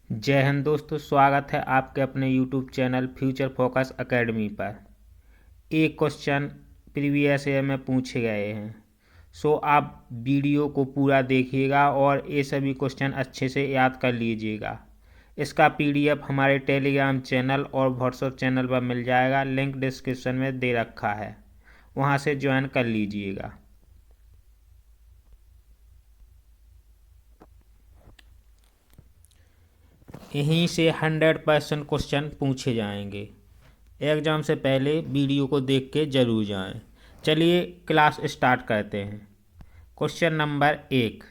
जय हिंद दोस्तों, स्वागत है आपके अपने YouTube channel future focus academy पर। एक क्वेश्चन प्रीवियस ईयर में पूछे गए हैं, सो आप वीडियो को पूरा देखिएगा और ये सभी क्वेश्चन अच्छे से याद कर लीजिएगा। इसका PDF हमारे टेलीग्राम चैनल और व्हाट्सएप चैनल पर मिल जाएगा, लिंक डिस्क्रिप्शन में दे रखा है, वहाँ से ज्वाइन कर लीजिएगा। यहीं से 100% क्वेश्चन पूछे जाएंगे। एग्ज़ाम से पहले वीडियो को देख के जरूर जाएं। चलिए क्लास स्टार्ट करते हैं। क्वेश्चन नंबर 1,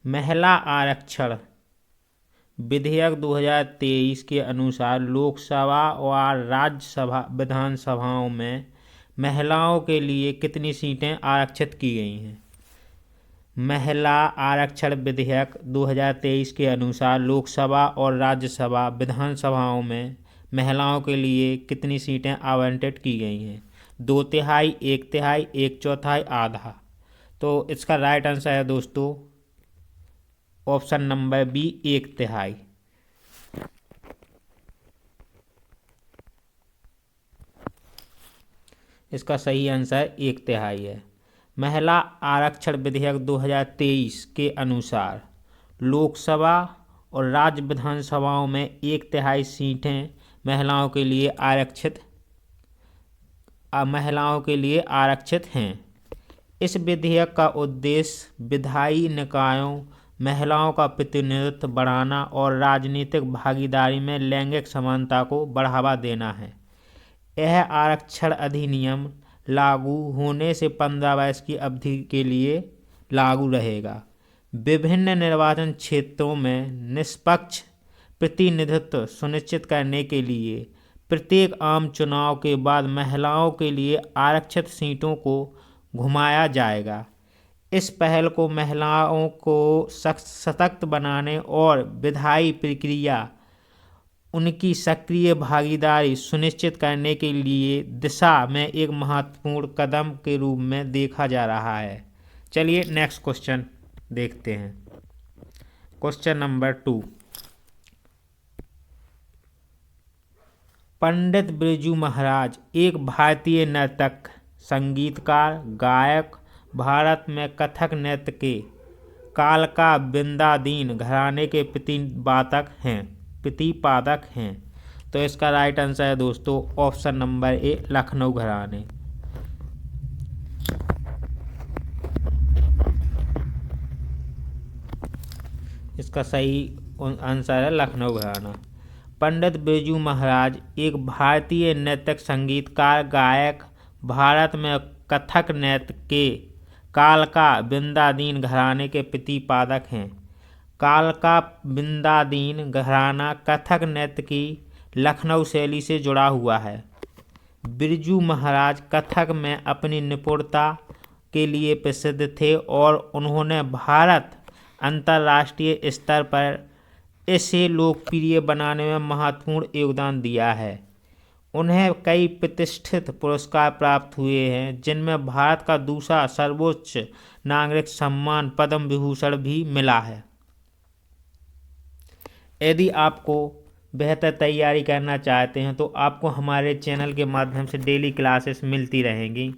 महिला आरक्षण विधेयक 2023 के अनुसार लोकसभा और राज्यसभा विधानसभाओं में महिलाओं के लिए कितनी सीटें आरक्षित की गई हैं? महिला आरक्षण विधेयक 2023 के अनुसार लोकसभा और राज्यसभा विधानसभाओं में महिलाओं के लिए कितनी सीटें आवंटित की गई हैं? 2/3, 1/3, 1/4, आधा। तो इसका राइट आंसर है दोस्तों ऑप्शन नंबर बी, 1/3। इसका सही आंसर 1/3 है। महिला आरक्षण विधेयक 2023 के अनुसार लोकसभा और राज्य विधानसभाओं में 1/3 सीटें महिलाओं के लिए आरक्षित हैं। इस विधेयक का उद्देश्य विधायी निकायों महिलाओं का प्रतिनिधित्व बढ़ाना और राजनीतिक भागीदारी में लैंगिक समानता को बढ़ावा देना है। यह आरक्षण अधिनियम लागू होने से 15 वर्ष की अवधि के लिए लागू रहेगा। विभिन्न निर्वाचन क्षेत्रों में निष्पक्ष प्रतिनिधित्व सुनिश्चित करने के लिए प्रत्येक आम चुनाव के बाद महिलाओं के लिए आरक्षित सीटों को घुमाया जाएगा। इस पहल को महिलाओं को सशक्त बनाने और विधायी प्रक्रिया उनकी सक्रिय भागीदारी सुनिश्चित करने के लिए दिशा में एक महत्वपूर्ण कदम के रूप में देखा जा रहा है। चलिए नेक्स्ट क्वेश्चन देखते हैं। क्वेश्चन नंबर 2, पंडित बिरजू महाराज एक भारतीय नर्तक, संगीतकार, गायक, भारत में कथक नृत्य के कालका बिंदादीन घराने के प्रतिपादक हैं। तो इसका राइट आंसर है दोस्तों ऑप्शन नंबर ए, लखनऊ घराने। इसका सही आंसर है लखनऊ घराना। पंडित बिरजू महाराज एक भारतीय नर्तक, संगीतकार, गायक, भारत में कथक नृत्य के कालका बिंदादीन घराने के प्रतिपादक हैं। कालका बिंदादीन घराना कथक नृत्य की लखनऊ शैली से जुड़ा हुआ है। बिरजू महाराज कथक में अपनी निपुणता के लिए प्रसिद्ध थे और उन्होंने भारत अंतर्राष्ट्रीय स्तर पर इसे लोकप्रिय बनाने में महत्वपूर्ण योगदान दिया है। उन्हें कई प्रतिष्ठित पुरस्कार प्राप्त हुए हैं, जिनमें भारत का दूसरा सर्वोच्च नागरिक सम्मान पद्म विभूषण भी मिला है। यदि आपको बेहतर तैयारी करना चाहते हैं तो आपको हमारे चैनल के माध्यम से डेली क्लासेस मिलती रहेंगी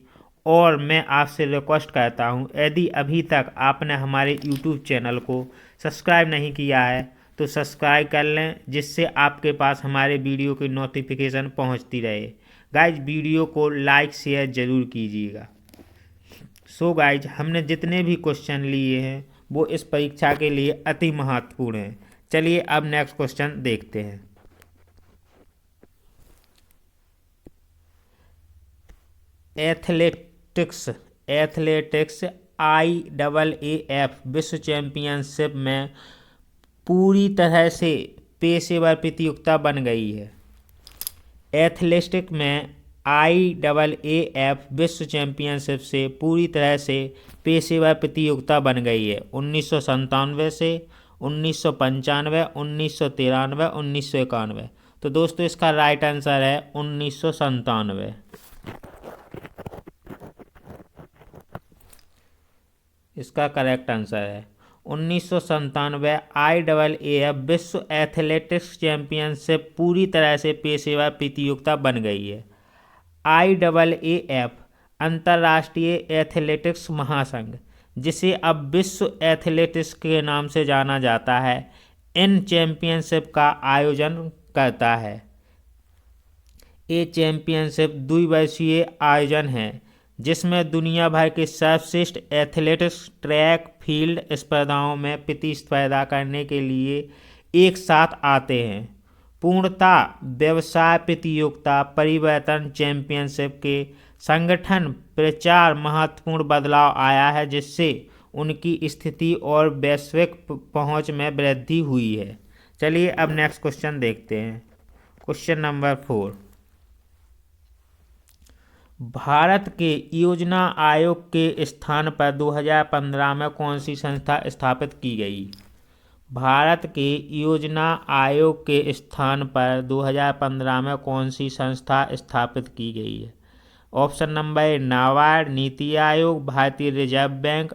और मैं आपसे रिक्वेस्ट करता हूं, यदि अभी तक आपने हमारे YouTube चैनल को सब्सक्राइब नहीं किया है तो सब्सक्राइब कर लें, जिससे आपके पास हमारे वीडियो की नोटिफिकेशन पहुंचती रहे। गाइज वीडियो को लाइक शेयर ज़रूर कीजिएगा। सो गाइज हमने जितने भी क्वेश्चन लिए हैं वो इस परीक्षा के लिए अति महत्वपूर्ण हैं। चलिए अब नेक्स्ट क्वेश्चन देखते हैं। एथलेटिक्स IAAF विश्व चैंपियनशिप में पूरी तरह से पेशेवर प्रतियोगिता बन गई है। एथलेटिक्स में IAAF विश्व चैंपियनशिप से पूरी तरह से पेशेवर प्रतियोगिता बन गई है। 1997 से 1995, 1993, 1991। तो दोस्तों इसका राइट आंसर है 1997। इसका करेक्ट आंसर है 1997 IAAF विश्व एथलेटिक्स चैंपियनशिप पूरी तरह से पेशेवर प्रतियोगिता बन गई है। IAAF अंतर्राष्ट्रीय एथलेटिक्स महासंघ, जिसे अब विश्व एथलेटिक्स के नाम से जाना जाता है, इन चैंपियनशिप का आयोजन करता है। ये चैंपियनशिप द्विवर्षीय आयोजन है जिसमें दुनिया भर के सर्वश्रेष्ठ एथलेटिक्स ट्रैक फील्ड स्पर्धाओं में प्रतिस्पर्धा करने के लिए एक साथ आते हैं। पूर्णतः व्यवसाय प्रतियोगिता परिवर्तन चैंपियनशिप के संगठन प्रचार महत्वपूर्ण बदलाव आया है, जिससे उनकी स्थिति और वैश्विक पहुंच में वृद्धि हुई है। चलिए अब नेक्स्ट क्वेश्चन देखते हैं। क्वेश्चन नंबर 4, भारत के योजना आयोग के स्थान पर 2015 में कौन सी संस्था स्थापित की गई? भारत के योजना आयोग के स्थान पर 2015 में कौन सी संस्था स्थापित की गई है? ऑप्शन नंबर ए नाबार्ड, नीति आयोग, भारतीय रिजर्व बैंक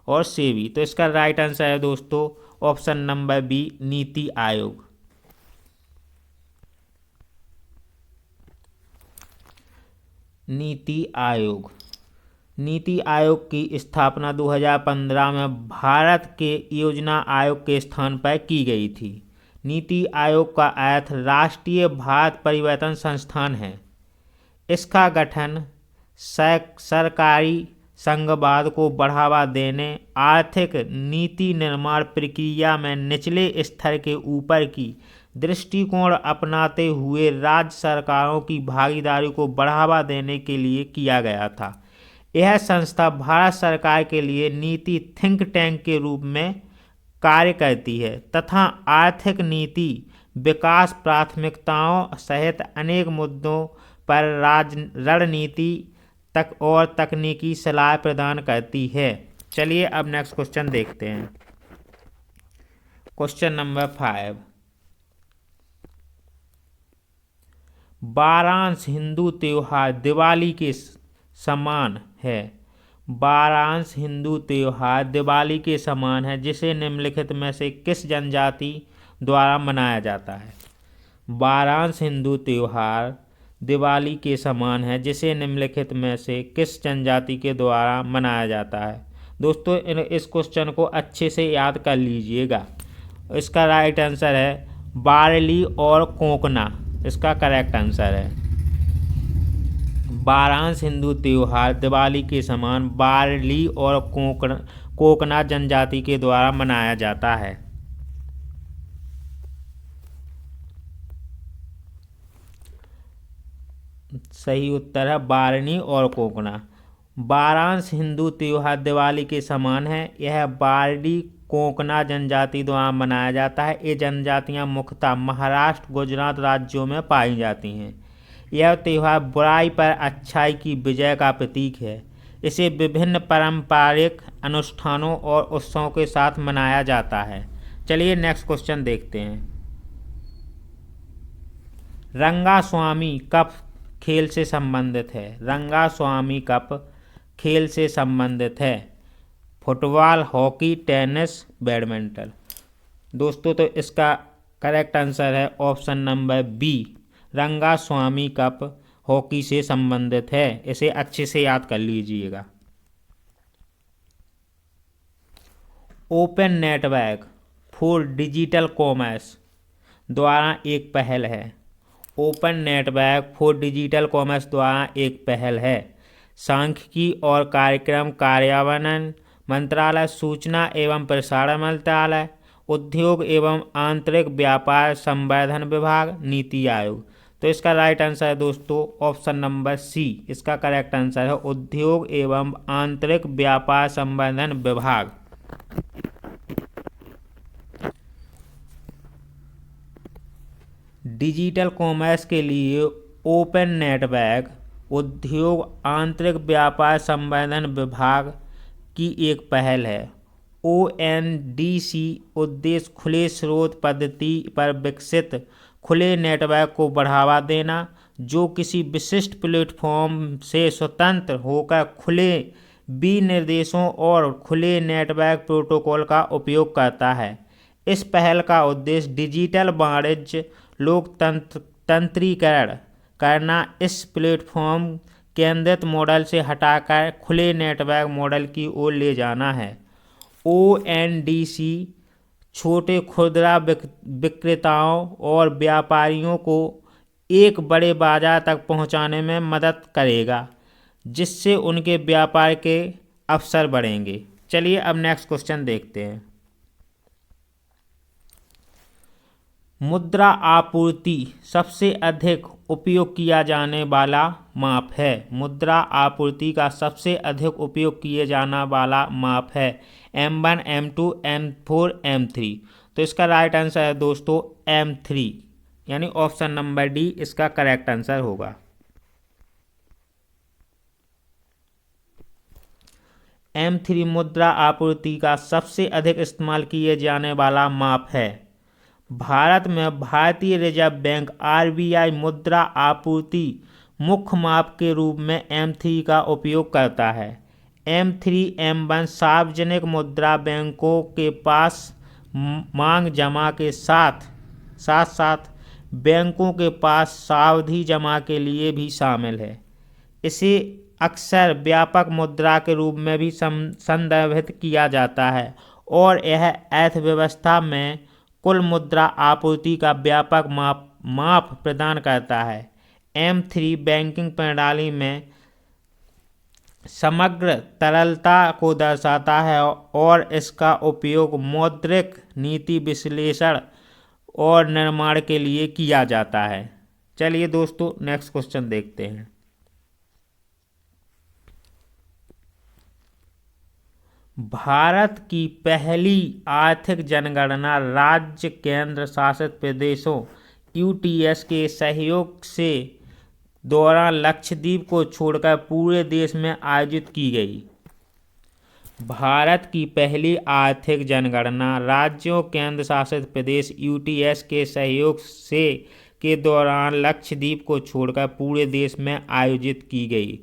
और सेबी। तो इसका राइट आंसर है दोस्तों option number B, NITI Aayog. NITI Aayog. NITI Aayog की स्थापना 2015 में भारत के योजना आयोग के स्थान पर की गई थी। नीति आयोग का अर्थ राष्ट्रीय भारत परिवर्तन संस्थान है। इसका गठन सरकारी संघवाद को बढ़ावा देने, आर्थिक नीति निर्माण प्रक्रिया में निचले स्तर के ऊपर की दृष्टिकोण अपनाते हुए राज्य सरकारों की भागीदारी को बढ़ावा देने के लिए किया गया था। यह संस्था भारत सरकार के लिए नीति थिंक टैंक के रूप में कार्य करती है तथा आर्थिक नीति विकास प्राथमिकताओं सहित अनेक मुद्दों पर रणनीति तक और तकनीकी सलाह प्रदान करती है। चलिए अब नेक्स्ट क्वेश्चन देखते हैं। क्वेश्चन नंबर 5, वारांश हिंदू त्योहार दिवाली के समान है। वारांश हिंदू त्योहार दिवाली के समान है जिसे निम्नलिखित में से किस जनजाति द्वारा मनाया जाता है? वारांश हिंदू त्योहार दिवाली के समान है जिसे निम्नलिखित में से किस जनजाति के द्वारा मनाया जाता है? दोस्तों इस क्वेश्चन को अच्छे से याद कर लीजिएगा। इसका राइट आंसर है बारली और कोकना। इसका करेक्ट आंसर है वारांश हिंदू त्योहार दिवाली के समान बारली और कोकना जनजाति के द्वारा मनाया जाता है। सही उत्तर है बारनी और कोकना। वारांश हिंदू त्योहार दिवाली के समान है। यह बारली कोकना जनजाति द्वारा मनाया जाता है। ये जनजातियां मुख्यतः महाराष्ट्र, गुजरात राज्यों में पाई जाती हैं। यह त्यौहार बुराई पर अच्छाई की विजय का प्रतीक है। इसे विभिन्न पारंपरिक अनुष्ठानों और उत्सवों के साथ मनाया जाता है। चलिए नेक्स्ट क्वेश्चन देखते हैं। रंगास्वामी कप खेल से संबंधित है। रंगास्वामी कप खेल से संबंधित है। Football, hockey, tennis, badminton. दोस्तों तो इसका करेक्ट आंसर है option number B, Rangaswami cup hockey से संबंधित है। इसे अच्छे से याद कर लीजिएगा। Open network for digital commerce द्वारा एक पहल है। Open network for digital commerce द्वारा एक पहल है। सांख्यिकी और कार्यक्रम कार्यान्वयन मंत्रालय, सूचना एवं प्रसारण मंत्रालय, उद्योग एवं आंतरिक व्यापार संवर्धन विभाग, नीति आयोग। तो इसका राइट आंसर है दोस्तों ऑप्शन नंबर सी। इसका करेक्ट आंसर है उद्योग एवं आंतरिक व्यापार संवर्धन विभाग। डिजिटल कॉमर्स के लिए ओपन नेटवर्क उद्योग आंतरिक व्यापार संवर्धन विभाग की एक पहल है। ONDC उद्देश्य खुले स्रोत पद्धति पर विकसित खुले नेटवर्क को बढ़ावा देना, जो किसी विशिष्ट प्लेटफॉर्म से स्वतंत्र होकर खुले विनिर्देशों और खुले नेटवर्क प्रोटोकॉल का उपयोग करता है। इस पहल का उद्देश्य डिजिटल वाणिज्य लोकतंत्रीकरण करना, इस प्लेटफॉर्म केंद्रित मॉडल से हटाकर खुले नेटवर्क मॉडल की ओर ले जाना है। ONDC छोटे खुदरा विक्रेताओं और व्यापारियों को एक बड़े बाजार तक पहुंचाने में मदद करेगा, जिससे उनके व्यापार के अवसर बढ़ेंगे। चलिए अब नेक्स्ट क्वेश्चन देखते हैं। मुद्रा आपूर्ति सबसे अधिक उपयोग किया जाने वाला माप है। मुद्रा आपूर्ति का सबसे अधिक उपयोग किए जाने वाला माप है M1, M2, M4, M3। तो इसका राइट आंसर है दोस्तों M3, यानी ऑप्शन नंबर डी इसका करेक्ट आंसर होगा। M3 मुद्रा आपूर्ति का सबसे अधिक इस्तेमाल किए जाने वाला माप है। भारत में भारतीय रिजर्व बैंक RBI मुद्रा आपूर्ति मुख्य माप के रूप में M3 का उपयोग करता है। M3 M1 सार्वजनिक मुद्रा बैंकों के पास मांग जमा के साथ साथ बैंकों के पास सावधि जमा के लिए भी शामिल है। इसे अक्सर व्यापक मुद्रा के रूप में भी संदर्भित किया जाता है और यह अर्थव्यवस्था में कुल मुद्रा आपूर्ति का व्यापक माप प्रदान करता है। M3 बैंकिंग प्रणाली में समग्र तरलता को दर्शाता है और इसका उपयोग मौद्रिक नीति विश्लेषण और निर्माण के लिए किया जाता है। चलिए दोस्तों नेक्स्ट क्वेश्चन देखते हैं। भारत की पहली आर्थिक जनगणना राज्य केंद्र शासित प्रदेशों UTS के सहयोग से दौरान लक्षद्वीप को छोड़कर पूरे देश में आयोजित की गई। भारत की पहली आर्थिक जनगणना राज्यों केंद्र शासित प्रदेश UTS के सहयोग से के दौरान लक्षद्वीप को छोड़कर पूरे देश में आयोजित की गई।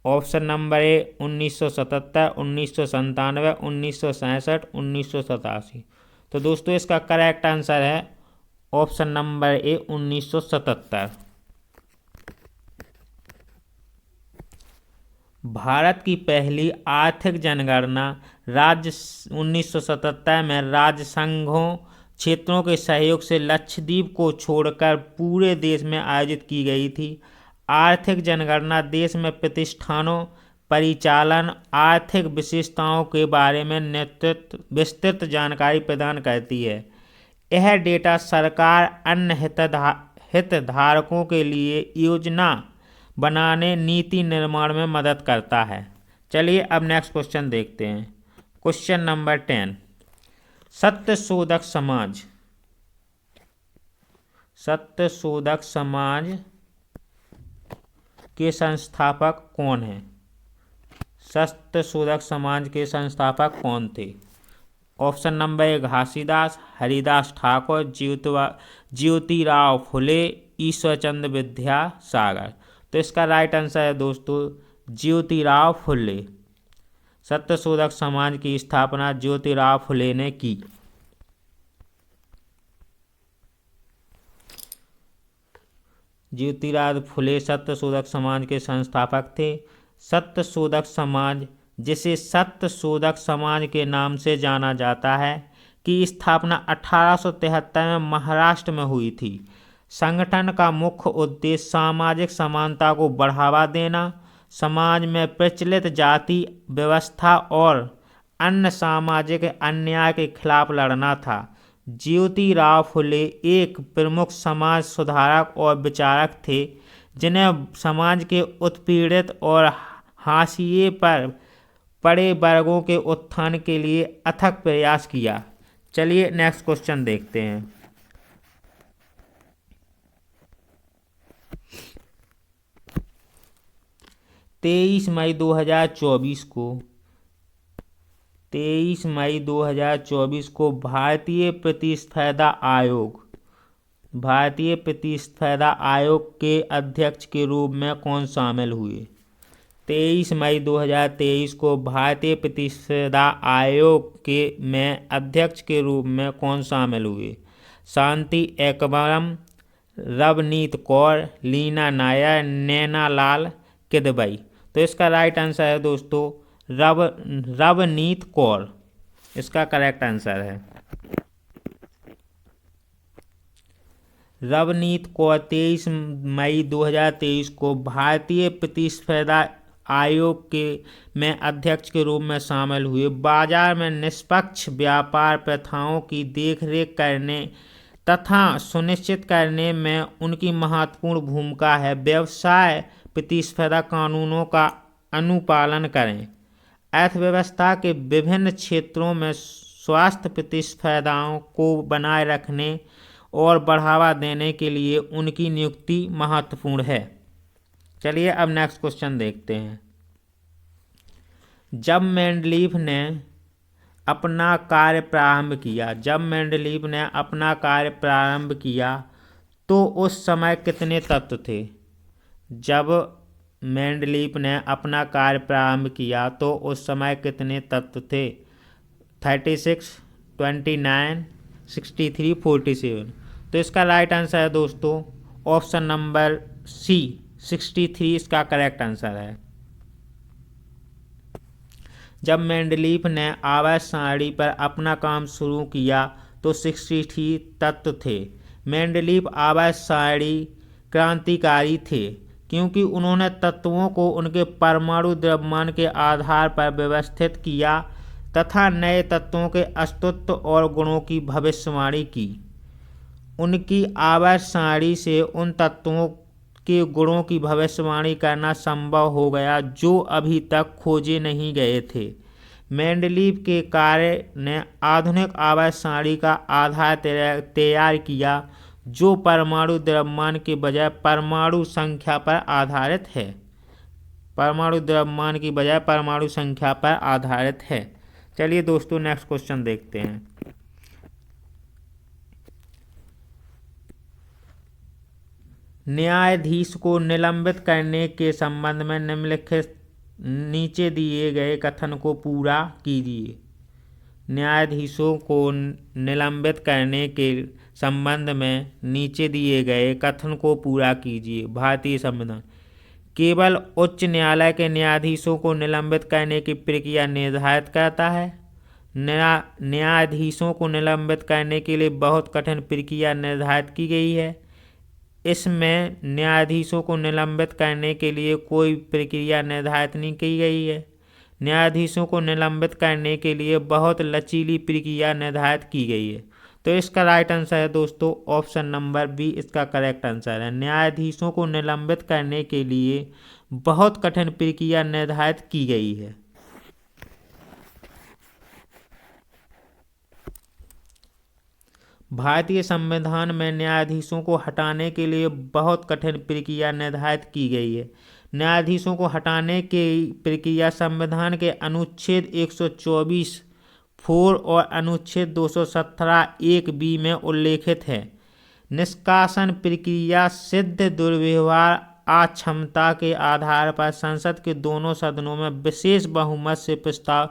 ऑप्शन नंबर ए 1977, 1997, 1967, 1987। तो दोस्तों इसका करेक्ट आंसर है ऑप्शन नंबर ए 1977। भारत की पहली आर्थिक जनगणना राज्य 1977 में राज्य संघों क्षेत्रों के सहयोग से लक्षद्वीप को छोड़कर पूरे देश में आयोजित की गई थी। आर्थिक जनगणना देश में प्रतिष्ठानों, परिचालन, आर्थिक विशेषताओं के बारे में विस्तृत जानकारी प्रदान करती है। यह डेटा सरकार अन्य हितधारकों के लिए योजना बनाने, नीति निर्माण में मदद करता है। चलिए अब नेक्स्ट क्वेश्चन देखते हैं। Question number 10। सत्यशोधक समाज के संस्थापक कौन हैं? सत्यशोधक समाज के संस्थापक कौन थे? Option number A Ghasidas, Haridas Thakur, Jyotirao Phule, Ishwarchandra Vidyasagar. तो इसका राइट आंसर है दोस्तों ज्योतिराव फुले। सत्यशोधक समाज की स्थापना ज्योतिराव फुले ने की। ज्योतिराव फुले सत्यशोधक समाज के संस्थापक थे। सत्यशोधक समाज, जिसे सत्यशोधक समाज के नाम से जाना जाता है, की स्थापना 1873 में महाराष्ट्र में हुई थी। संगठन का मुख्य उद्देश्य सामाजिक समानता को बढ़ावा देना, समाज में प्रचलित जाति व्यवस्था और अन्य सामाजिक अन्याय के खिलाफ लड़ना था। ज्योतिराव फुले एक प्रमुख समाज सुधारक और विचारक थे, जिन्हें समाज के उत्पीड़ित और हाशिए पर पड़े वर्गों के उत्थान के लिए अथक प्रयास किया। चलिए नेक्स्ट क्वेश्चन देखते हैं। तेईस मई 2024 को भारतीय प्रतिस्पर्धा आयोग के अध्यक्ष के रूप में कौन शामिल हुए? 23 मई 2023 को भारतीय प्रतिस्पर्धा आयोग के में अध्यक्ष के रूप में कौन शामिल हुए? शांति एकबरम, रवनीत कौर, लीना नायर, नैना लाल किदवई। तो इसका राइट आंसर है दोस्तों रवनीत कौर, इसका करेक्ट आंसर है। रवनीत कौर 23 मई 2023 को भारतीय प्रतिस्पर्धा आयोग के में अध्यक्ष के रूप में शामिल हुए। बाजार में निष्पक्ष व्यापार प्रथाओं की देखरेख करने तथा सुनिश्चित करने में उनकी महत्वपूर्ण भूमिका है। व्यवसाय प्रतिस्पर्धा कानूनों का अनुपालन करें। अर्थव्यवस्था के विभिन्न क्षेत्रों में स्वास्थ्य प्रतिस्पर्धाओं को बनाए रखने और बढ़ावा देने के लिए उनकी नियुक्ति महत्वपूर्ण है। चलिए अब नेक्स्ट क्वेश्चन देखते हैं। जब मेंडलीफ ने अपना कार्य प्रारंभ किया तो उस समय कितने तत्व थे? जब मेंडलीफ ने अपना कार्य प्रारंभ किया तो उस समय कितने तत्व थे? 36, 29, 63, 47। तो इसका राइट आंसर है दोस्तों ऑप्शन नंबर सी, 63 इसका करेक्ट आंसर है। जब मेंडलीफ ने आवर्त सारणी पर अपना काम शुरू किया तो 63 तत्व थे। मेंडलीफ आवर्त सारणी क्रांतिकारी थे क्योंकि उन्होंने तत्वों को उनके परमाणु द्रव्यमान के आधार पर व्यवस्थित किया तथा नए तत्वों के अस्तित्व और गुणों की भविष्यवाणी की। उनकी आवर्त सारणी से उन तत्वों के गुणों की भविष्यवाणी करना संभव हो गया जो अभी तक खोजे नहीं गए थे। मेंडलीफ के कार्य ने आधुनिक आवर्त सारणी का आधार तैयार किया जो परमाणु द्रव्यमान के बजाय परमाणु संख्या पर आधारित है। परमाणु द्रव्यमान की बजाय परमाणु संख्या पर आधारित है। चलिए दोस्तों नेक्स्ट क्वेश्चन देखते हैं। न्यायाधीश को निलंबित करने के संबंध में निम्नलिखित नीचे दिए गए कथन को पूरा कीजिए। न्यायाधीशों को निलंबित करने के संबंध में नीचे दिए गए कथन को पूरा कीजिए। भारतीय संविधान केवल उच्च न्यायालय के न्यायाधीशों को निलंबित करने की प्रक्रिया निर्धारित करता है। न्यायाधीशों को निलंबित करने के लिए बहुत कठिन प्रक्रिया निर्धारित की गई है। इसमें न्यायाधीशों को निलंबित करने के लिए कोई प्रक्रिया निर्धारित नहीं की गई है। न्यायाधीशों को निलंबित करने के लिए बहुत लचीली प्रक्रिया निर्धारित की गई है। तो इसका राइट आंसर है दोस्तों ऑप्शन नंबर बी, इसका करेक्ट आंसर है। न्यायाधीशों को निलंबित करने के लिए बहुत कठिन प्रक्रिया निर्धारित की गई है। भारतीय संविधान में न्यायाधीशों को हटाने के लिए बहुत कठिन प्रक्रिया निर्धारित की गई है। न्यायाधीशों को हटाने की प्रक्रिया संविधान के अनुच्छेद 124(4) और अनुच्छेद 217(1)(b) में उल्लेखित है। निष्कासन प्रक्रिया सिद्ध दुर्व्यवहार अक्षमता के आधार पर संसद के दोनों सदनों में विशेष बहुमत से प्रस्ताव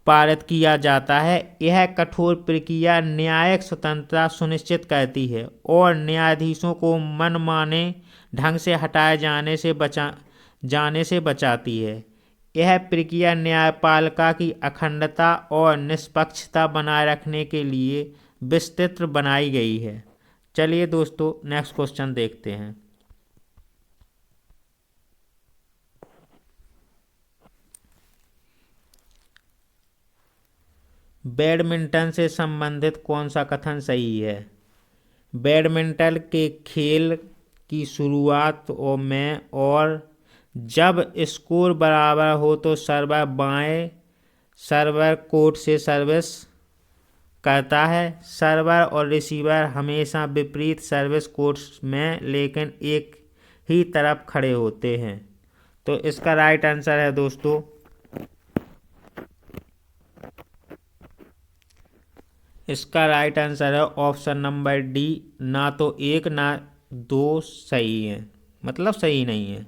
पारित किया जाता है। यह कठोर प्रक्रिया न्यायिक स्वतंत्रता सुनिश्चित करती है और न्यायाधीशों को मनमाने ढंग से हटाए जाने से बचाती है। यह प्रक्रिया न्यायपालिका की अखंडता और निष्पक्षता बनाए रखने के लिए विस्तृत बनाई गई है। चलिए दोस्तों नेक्स्ट क्वेश्चन देखते हैं। बैडमिंटन से संबंधित कौन सा कथन सही है? बैडमिंटन के खेल की शुरुआत में और जब स्कोर बराबर हो तो सर्वर बाएं सर्वर कोर्ट से सर्विस करता है। सर्वर और रिसीवर हमेशा विपरीत सर्विस कोर्ट में लेकिन एक ही तरफ खड़े होते हैं। तो इसका राइट आंसर है दोस्तों इसका राइट आंसर है ऑप्शन नंबर डी, ना तो एक ना दो सही है, मतलब सही नहीं है।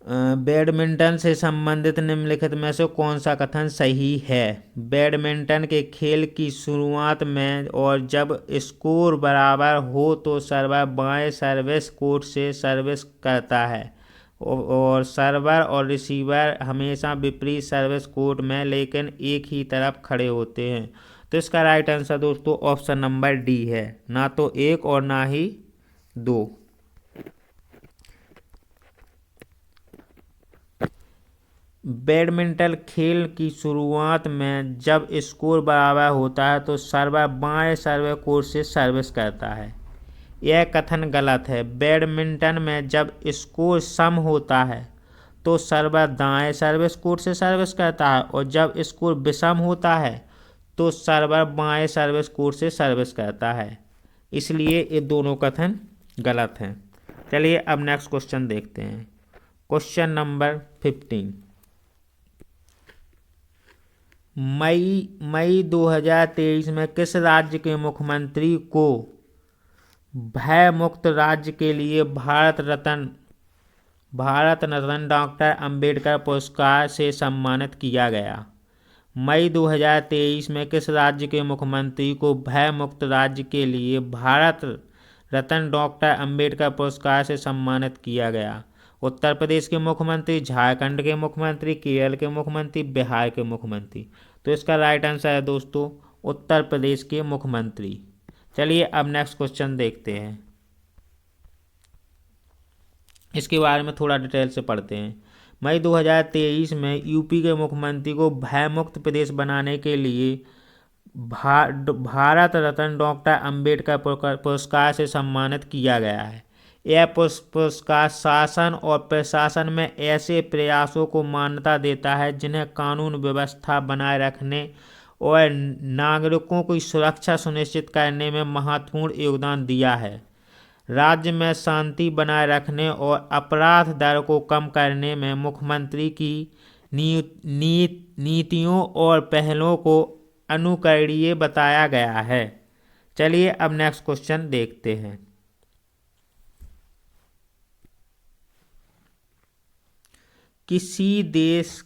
बैडमिंटन से संबंधित निम्नलिखित में से कौन सा कथन सही है? बैडमिंटन के खेल की शुरुआत में और जब स्कोर बराबर हो तो सर्वर बाएं सर्विस कोर्ट से सर्विस करता है और सर्वर और रिसीवर हमेशा विपरीत सर्विस कोर्ट में लेकिन एक ही तरफ खड़े होते हैं। तो इसका राइट आंसर दोस्तों ऑप्शन नंबर डी है, ना तो 1 और ना ही 2। बैडमिंटन खेल की शुरुआत में जब स्कोर बराबर होता है तो सर्वर बाएं सर्विस कोर्ट से सर्विस करता है। यह कथन गलत है। बैडमिंटन में जब स्कोर सम होता है तो सर्वर दाएं सर्विस कोर्ट से सर्विस करता है और जब स्कोर विषम होता है तो सर्वर बाएं सर्विस कोर्ट से सर्विस करता है। इसलिए ये दोनों कथन गलत हैं। चलिए अब नेक्स्ट क्वेश्चन देखते हैं। Question number 15। मई 2023 में किस राज्य के मुख्यमंत्री को भय मुक्त राज्य के लिए भारत रत्न डॉक्टर अंबेडकर पुरस्कार से सम्मानित किया गया? मई 2023 में किस राज्य के मुख्यमंत्री को भय मुक्त राज्य के लिए भारत रत्न डॉक्टर अंबेडकर पुरस्कार से सम्मानित किया गया? उत्तर प्रदेश के मुख्यमंत्री, झारखंड के मुख्यमंत्री, केरल के मुख्यमंत्री, बिहार के मुख्यमंत्री। तो इसका राइट आंसर है दोस्तों उत्तर प्रदेश के मुख्यमंत्री। चलिए अब नेक्स्ट क्वेश्चन देखते हैं। इसके बारे में थोड़ा डिटेल से पढ़ते हैं। मई 2023 में यूपी के मुख्यमंत्री को भयमुक्त प्रदेश बनाने के लिए भारत रत्न डॉक्टर अंबेडकर पुरस्कार से सम्मानित किया गया है। यह पुरस्कार शासन और प्रशासन में ऐसे प्रयासों को मान्यता देता है जिन्हें कानून व्यवस्था बनाए रखने और नागरिकों की सुरक्षा सुनिश्चित करने में महत्वपूर्ण योगदान दिया है। राज्य में शांति बनाए रखने और अपराध दर को कम करने में मुख्यमंत्री की नीतियों और पहलों को अनुकरणीय बताया गया है। चलिए अब नेक्स्ट क्वेश्चन देखते हैं। किसी देश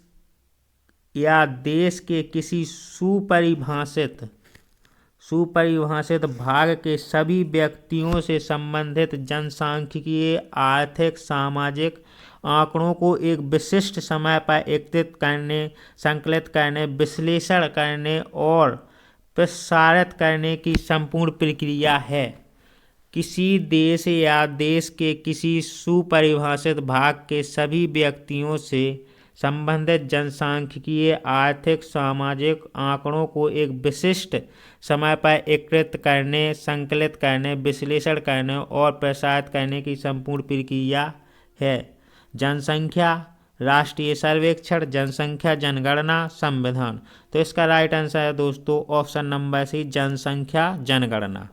या देश के किसी सुपरिभाषित भाग के सभी व्यक्तियों से संबंधित जनसांख्यिकीय, आर्थिक, सामाजिक आंकड़ों को एक विशिष्ट समय पर एकत्रित करने, संकलित करने, विश्लेषण करने और प्रसारित करने की संपूर्ण प्रक्रिया है। किसी देश या देश के किसी सुपरिभाषित भाग के सभी व्यक्तियों से संबंधित जनसांख्यिकीय, आर्थिक, सामाजिक आंकड़ों को एक विशिष्ट समय पर एकत्रित करने, संकलित करने, विश्लेषण करने और प्रसारित करने की संपूर्ण प्रक्रिया है। जनसंख्या, राष्ट्रीय सर्वेक्षण, जनसंख्या जनगणना, संविधान। तो इसका राइट आंसर है दोस्तों ऑप्शन नंबर सी, जनसंख्या जनगणना।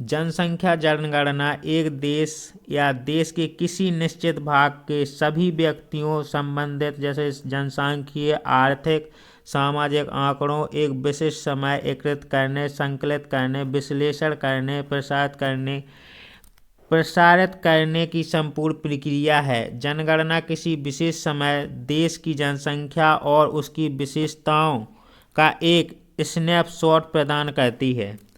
जनसंख्या जनगणना एक देश या देश के किसी निश्चित भाग के सभी व्यक्तियों संबंधित जैसे जनसांख्यिकीय, आर्थिक, सामाजिक आंकड़ों एक विशिष्ट समय एकत्रित करने, संकलित करने, विश्लेषण करने, प्रसारित करने की संपूर्ण प्रक्रिया है। जनगणना किसी विशेष समय देश की जनसंख्या और उसकी विशेषताओं का एक स्नैपशॉट प्रदान करती है।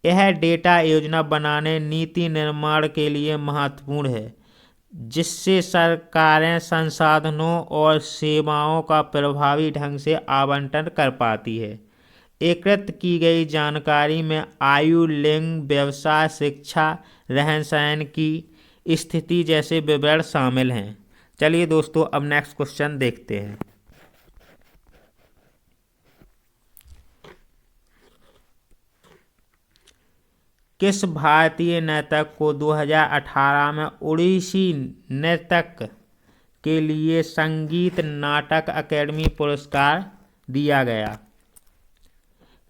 यह डेटा योजना बनाने, नीति निर्माण के लिए महत्वपूर्ण है, जिससे सरकारें संसाधनों और सेवाओं का प्रभावी ढंग से आवंटन कर पाती है। एकत्र की गई जानकारी में आयु, लिंग, व्यवसाय, शिक्षा, रहन सहन की स्थिति जैसे विवरण शामिल हैं। चलिए दोस्तों अब नेक्स्ट क्वेश्चन देखते हैं। किस भारतीय नर्तक को 2018 में ओडिसी नर्तक के लिए संगीत नाटक अकादमी पुरस्कार दिया गया?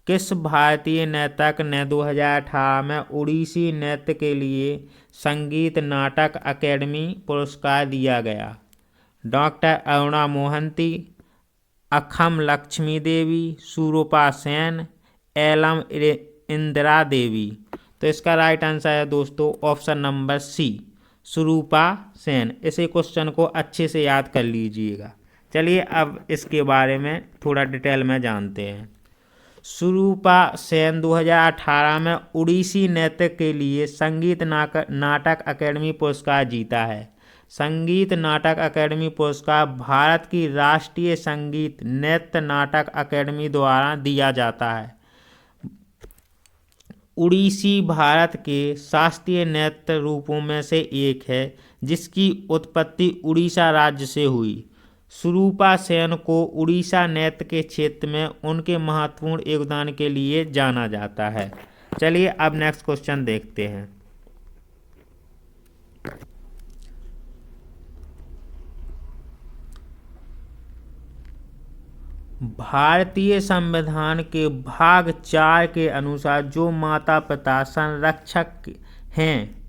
किस भारतीय नर्तक ने 2018 में ओडिसी नृत्य के लिए संगीत नाटक अकादमी पुरस्कार दिया गया? डॉक्टर अरुणा मोहंती, अखम लक्ष्मी देवी, सुरूपा सेन, एलम इंदिरा देवी। तो इसका राइट आंसर है दोस्तों option number C, Surupa Sen. इसी क्वेश्चन को अच्छे से याद कर लीजिएगा। चलिए अब इसके बारे में थोड़ा डिटेल में जानते हैं। सुरूपा सेन 2018 में उड़ीसी नृत्य के लिए संगीत नाटक अकेडमी पुरस्कार जीता है। संगीत नाटक अकेडमी पुरस्कार भारत की राष्ट्रीय संगीत नृत्य नाटक अकेडमी द्वारा दिया जाता है। उड़ीसी भारत के शास्त्रीय नृत्य रूपों में से एक है जिसकी उत्पत्ति उड़ीसा राज्य से हुई। सुरूपा सेन को उड़ीसा नृत्य के क्षेत्र में उनके महत्वपूर्ण योगदान के लिए जाना जाता है। चलिए अब नेक्स्ट क्वेश्चन देखते हैं। भारतीय संविधान के भाग 4 के अनुसार जो माता पिता संरक्षक हैं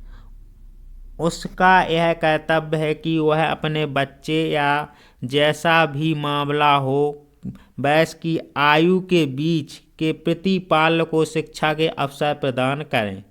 उसका यह कर्तव्य है कि वह अपने बच्चे या जैसा भी मामला हो वयस्क की आयु के बीच के प्रतिपाल को शिक्षा के अवसर प्रदान करें।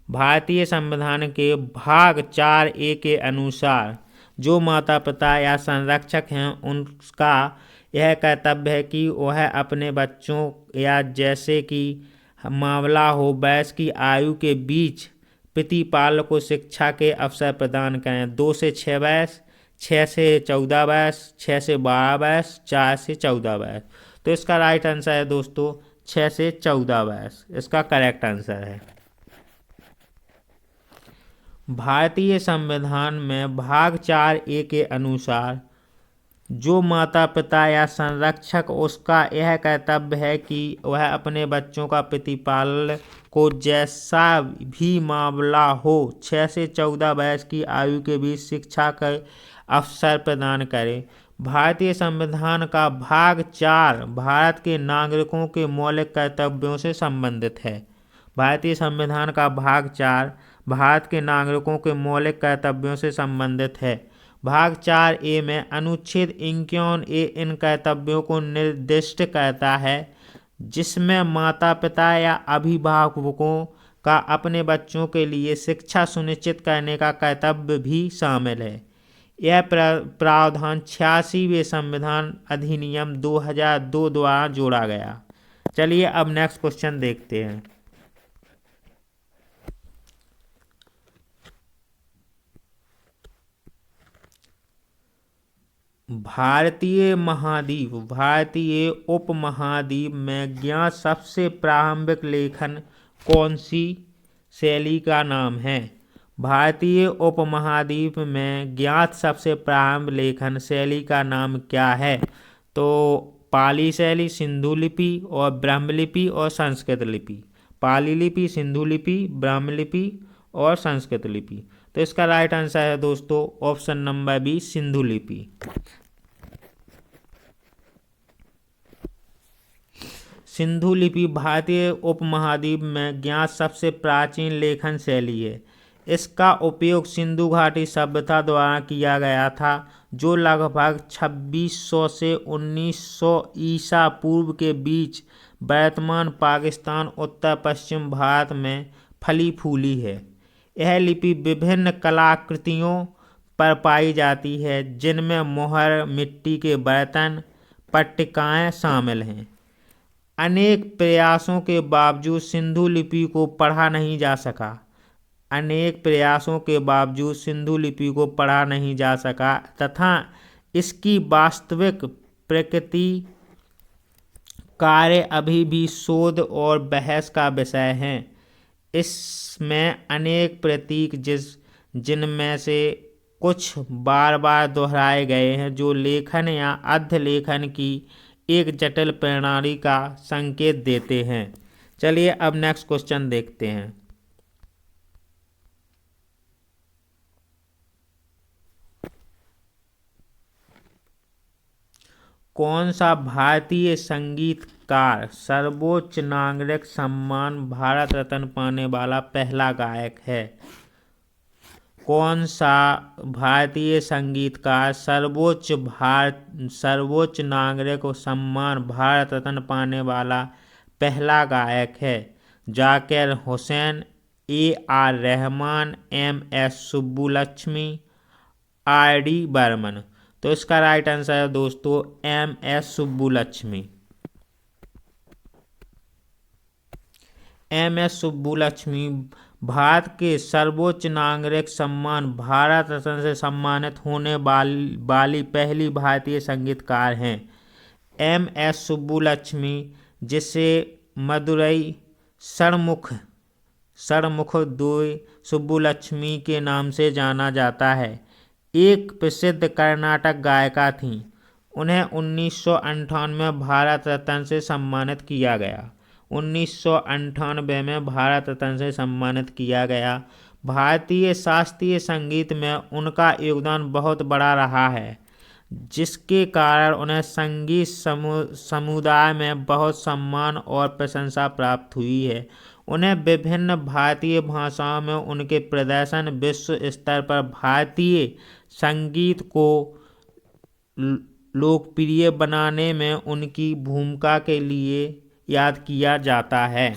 भारतीय संविधान के भाग 4A के अनुसार जो माता पिता या संरक्षक हैं उनका यह कर्तव्य है कि वह अपने बच्चों या जैसे कि मामला हो वयस्क की आयु के बीच प्रतिपाल को शिक्षा के अवसर प्रदान करें। 2 से 6 वर्ष, 6 से 14 वर्ष, 6 से 12 वर्ष, 4 से 14 वर्ष। तो इसका राइट आंसर है दोस्तों 6 से 14 वर्ष, इसका करेक्ट आंसर है। भारतीय संविधान में भाग 4A के अनुसार जो माता पिता या संरक्षक उसका यह कर्तव्य है कि वह अपने बच्चों का प्रतिपालन को जैसा भी मामला हो 6 से 14 वर्ष की आयु के बीच शिक्षा का अवसर प्रदान करे। भारतीय संविधान का भाग 4 भारत के नागरिकों के मौलिक कर्तव्यों से संबंधित है। भारतीय संविधान का भाग 4 भारत के नागरिकों के मौलिक कर्तव्यों से संबंधित है। भाग 4A में अनुच्छेद 51A इन कर्तव्यों को निर्दिष्ट करता है जिसमें माता पिता या अभिभावकों का अपने बच्चों के लिए शिक्षा सुनिश्चित करने का कर्तव्य भी शामिल है। यह प्रावधान 86वें संविधान अधिनियम 2002 द्वारा जोड़ा गया। चलिए अब नेक्स्ट क्वेश्चन देखते हैं। भारतीय उपमहाद्वीप में ज्ञात सबसे प्रारंभिक लेखन कौन सी शैली का नाम है? भारतीय उपमहाद्वीप में ज्ञात सबसे प्रारंभिक लेखन शैली का नाम क्या है? तो पाली शैली, सिंधु लिपि और ब्रह्मलिपि और संस्कृत लिपि। पाली लिपि, सिंधु लिपि, ब्रह्मलिपि और संस्कृत लिपि। तो इसका राइट आंसर है दोस्तों ऑप्शन नंबर बी, सिंधु लिपि। सिंधु लिपि भारतीय उपमहाद्वीप में ज्ञात सबसे प्राचीन लेखन शैली है। इसका उपयोग सिंधु घाटी सभ्यता द्वारा किया गया था जो लगभग 2600 से 1900 ईसा पूर्व के बीच वर्तमान पाकिस्तान उत्तर पश्चिम भारत में फली फूली है। यह लिपि विभिन्न कलाकृतियों पर पाई जाती है जिनमें मोहर, मिट्टी के बर्तन, पट्टिकाएँ शामिल हैं। अनेक प्रयासों के बावजूद सिंधु लिपि को पढ़ा नहीं जा सका। तथा इसकी वास्तविक प्रकृति कार्य अभी भी शोध और बहस का विषय हैं। इसमें अनेक प्रतीक जिनमें से कुछ बार बार दोहराए गए हैं जो लेखन या अर्ध लेखन की एक जटिल प्रणाली का संकेत देते हैं। चलिए अब नेक्स्ट क्वेश्चन देखते हैं। कौन सा भारतीय संगीतकार सर्वोच्च नागरिक सम्मान भारत रत्न पाने वाला पहला गायक है? कौन सा भारतीय संगीतकार सर्वोच्च नागरिक सम्मान भारत रत्न पाने वाला पहला गायक है? Zakir Hussain, A.R. Rahman, M.S. Subbulakshmi, R.D. Burman. तो इसका राइट आंसर है दोस्तों M.S. सुब्बुलक्ष्मी। M.S. सुब्बुलक्ष्मी भारत के सर्वोच्च नागरिक सम्मान भारत रत्न से सम्मानित होने वाली पहली भारतीय संगीतकार हैं। M.S. सुब्बुलक्ष्मी, जिसे मदुरई षणमुख दुई सुब्बुलक्ष्मी के नाम से जाना जाता है, एक प्रसिद्ध कर्नाटक गायिका थीं। उन्हें 1998 में भारत रत्न से सम्मानित किया गया। 1998 में भारत रत्न से सम्मानित किया गया। भारतीय शास्त्रीय संगीत में उनका योगदान बहुत बड़ा रहा है, जिसके कारण उन्हें संगीत समुदाय में बहुत सम्मान और प्रशंसा प्राप्त हुई है। उन्हें विभिन्न भारतीय भाषाओं में उनके प्रदर्शन विश्व स्तर पर भारतीय संगीत को लोकप्रिय बनाने में उनकी भूमिका के लिए याद किया जाता है।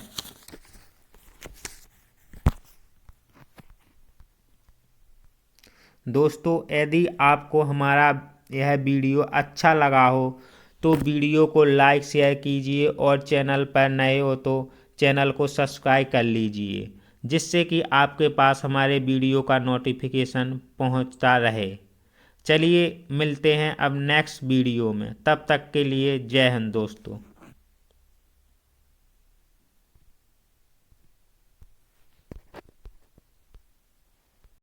दोस्तों, यदि आपको हमारा यह वीडियो अच्छा लगा हो तो वीडियो को लाइक शेयर कीजिए और चैनल पर नए हो तो चैनल को सब्सक्राइब कर लीजिए, जिससे कि आपके पास हमारे वीडियो का नोटिफिकेशन पहुंचता रहे। चलिए मिलते हैं अब नेक्स्ट वीडियो में, तब तक के लिए जय हिंद दोस्तों।